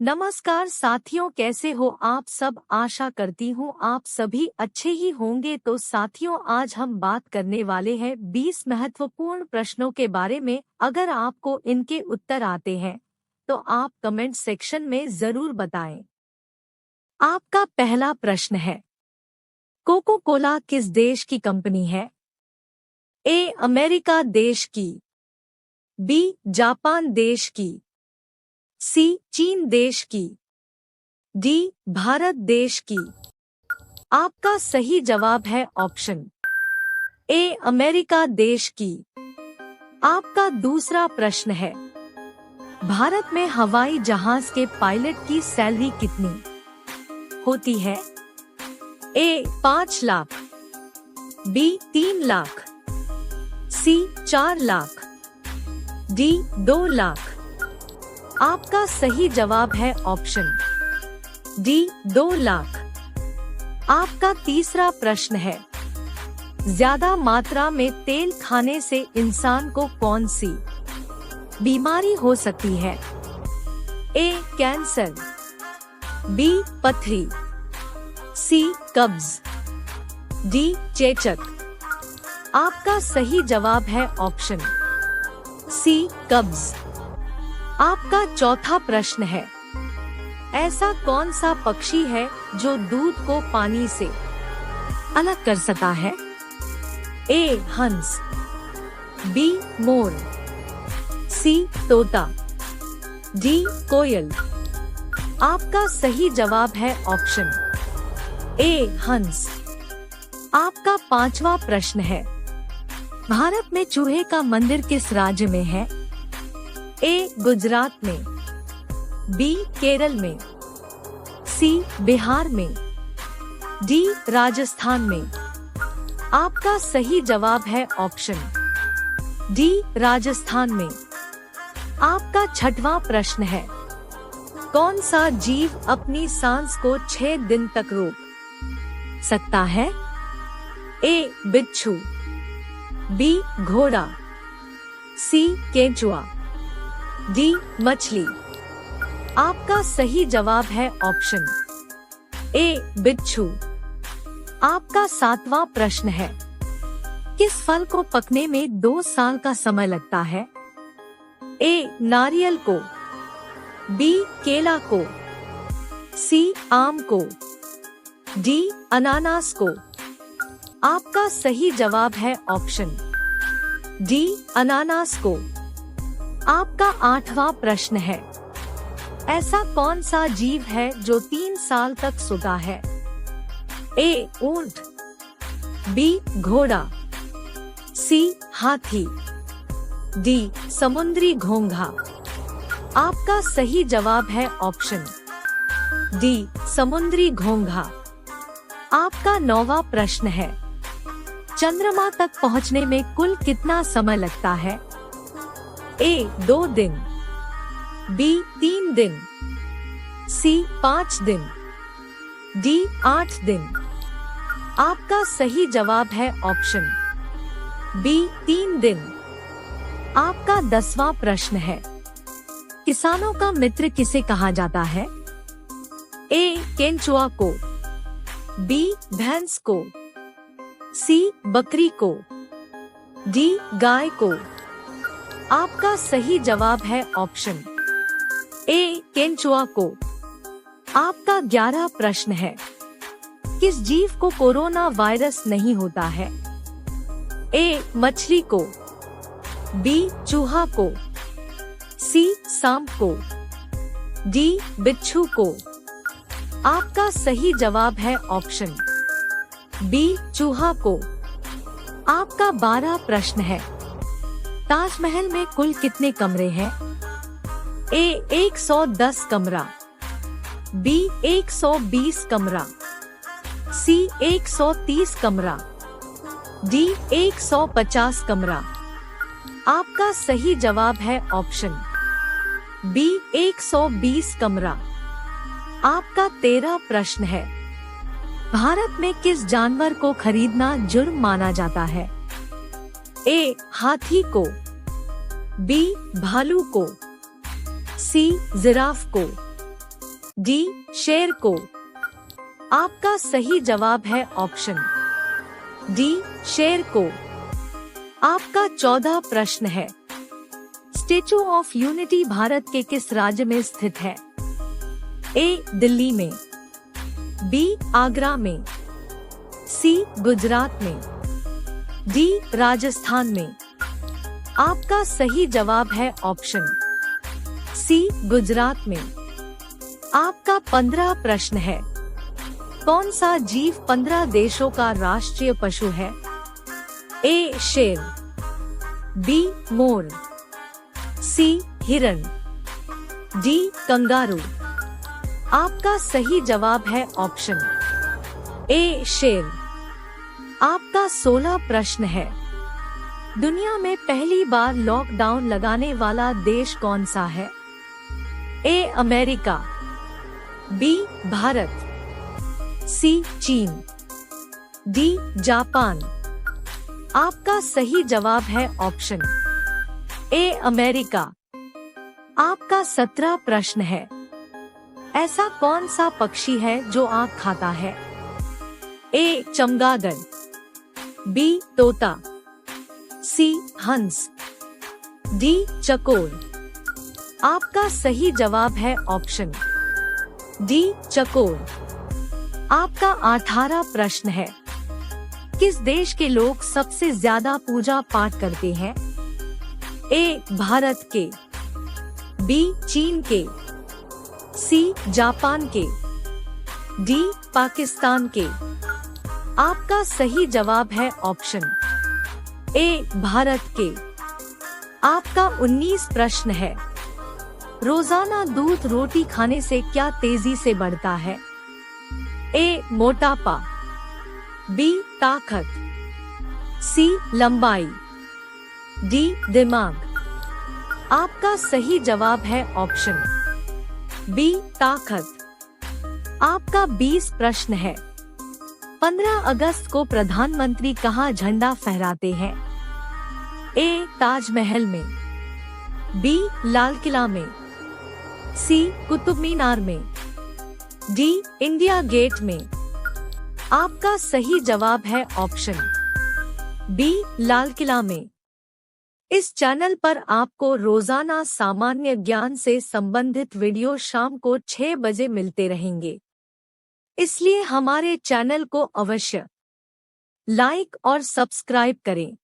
नमस्कार साथियों, कैसे हो आप सब। आशा करती हूँ आप सभी अच्छे ही होंगे। तो साथियों, आज हम बात करने वाले हैं 20 महत्वपूर्ण प्रश्नों के बारे में। अगर आपको इनके उत्तर आते हैं तो आप कमेंट सेक्शन में जरूर बताएं। आपका पहला प्रश्न है, कोको कोला किस देश की कंपनी है? ए अमेरिका देश की, बी जापान देश की, सी चीन देश की, डी भारत देश की। आपका सही जवाब है ऑप्शन ए अमेरिका देश की। आपका दूसरा प्रश्न है, भारत में हवाई जहाज के पायलट की सैलरी कितनी होती है? ए 5 लाख, बी 3 लाख, सी 4 लाख, डी 2 लाख। आपका सही जवाब है ऑप्शन डी 2 लाख। आपका तीसरा प्रश्न है, ज्यादा मात्रा में तेल खाने से इंसान को कौन सी बीमारी हो सकती है? ए कैंसर, बी पथरी, सी कब्ज, डी चेचक। आपका सही जवाब है ऑप्शन सी कब्ज। आपका चौथा प्रश्न है, ऐसा कौन सा पक्षी है जो दूध को पानी से अलग कर सकता है? ए हंस, बी मोर, सी तोता, डी कोयल। आपका सही जवाब है ऑप्शन ए हंस। आपका पांचवा प्रश्न है, भारत में चूहे का मंदिर किस राज्य में है? ए गुजरात में, बी केरल में, सी बिहार में, डी राजस्थान में। आपका सही जवाब है ऑप्शन डी राजस्थान में। आपका छठवां प्रश्न है, कौन सा जीव अपनी सांस को 6 दिन तक रोक सकता है? ए बिच्छू, बी घोड़ा, सी केंचुआ, डी मछली। आपका सही जवाब है ऑप्शन ए बिच्छू। आपका सातवां प्रश्न है, किस फल को पकने में 2 साल का समय लगता है? ए नारियल को, बी केला को, सी आम को, डी अनानास को। आपका सही जवाब है ऑप्शन डी अनानास को। आपका 8वां प्रश्न है, ऐसा कौन सा जीव है जो 3 साल तक सोता है? ए ऊंट, बी घोड़ा, सी हाथी, डी समुद्री घोंघा। आपका सही जवाब है ऑप्शन डी समुद्री घोंघा। आपका 9वां प्रश्न है, चंद्रमा तक पहुंचने में कुल कितना समय लगता है? ए 2 दिन, बी 3 दिन, सी 5 दिन, डी 8 दिन। आपका सही जवाब है ऑप्शन बी 3 दिन। आपका 10वां प्रश्न है, किसानों का मित्र किसे कहा जाता है? ए केंचुआ को, बी भैंस को, सी बकरी को, डी गाय को। आपका सही जवाब है ऑप्शन ए केंचुआ को। आपका 11 प्रश्न है, किस जीव को कोरोना वायरस नहीं होता है? ए मछली को, बी चूहा को, सी सांप को, डी बिच्छू को। आपका सही जवाब है ऑप्शन बी चूहा को। आपका 12 प्रश्न है, ताजमहल में कुल कितने कमरे हैं? ए 110 कमरा, बी 120 कमरा, सी 130 कमरा, डी 150 कमरा। आपका सही जवाब है ऑप्शन बी 120 कमरा। आपका 13 प्रश्न है, भारत में किस जानवर को खरीदना जुर्म माना जाता है? ए हाथी को, बी भालू को, सी जिराफ को, डी शेर को। आपका सही जवाब है ऑप्शन डी शेर को। आपका 14 प्रश्न है। स्टेचू ऑफ यूनिटी भारत के किस राज्य में स्थित है? ए दिल्ली में, बी आगरा में, सी गुजरात में, डी राजस्थान में। आपका सही जवाब है ऑप्शन सी गुजरात में। आपका 15 प्रश्न है। कौन सा जीव 15 देशों का राष्ट्रीय पशु है? ए शेर, बी मोर, सी हिरण, डी कंगारू। आपका सही जवाब है ऑप्शन ए शेर। आपका 16 प्रश्न है। दुनिया में पहली बार लॉकडाउन लगाने वाला देश कौन सा है? ए अमेरिका, बी भारत, सी चीन, डी जापान। आपका सही जवाब है ऑप्शन ए अमेरिका। आपका 17 प्रश्न है। ऐसा कौन सा पक्षी है जो आँख खाता है? ए चमगादड़, बी तोता, सी हंस, डी चकोर। आपका सही जवाब है ऑप्शन डी चकोर। आपका 18 प्रश्न है। किस देश के लोग सबसे ज्यादा पूजा पाठ करते हैं? ए भारत के, बी चीन के, सी जापान के, डी पाकिस्तान के। आपका सही जवाब है ऑप्शन ए भारत के। आपका 19 प्रश्न है। रोजाना दूध रोटी खाने से क्या तेजी से बढ़ता है? ए मोटापा, बी ताकत, सी लंबाई, डी दिमाग। आपका सही जवाब है ऑप्शन बी ताकत। आपका 20 प्रश्न है। 15 अगस्त को प्रधानमंत्री कहाँ झंडा फहराते हैं? ए ताजमहल में, बी लाल किला में, सी कुतुब मीनार में, डी इंडिया गेट में। आपका सही जवाब है ऑप्शन बी लाल किला में। इस चैनल पर आपको रोजाना सामान्य ज्ञान से संबंधित वीडियो शाम को 6 बजे मिलते रहेंगे, इसलिए हमारे चैनल को अवश्य लाइक और सब्सक्राइब करें।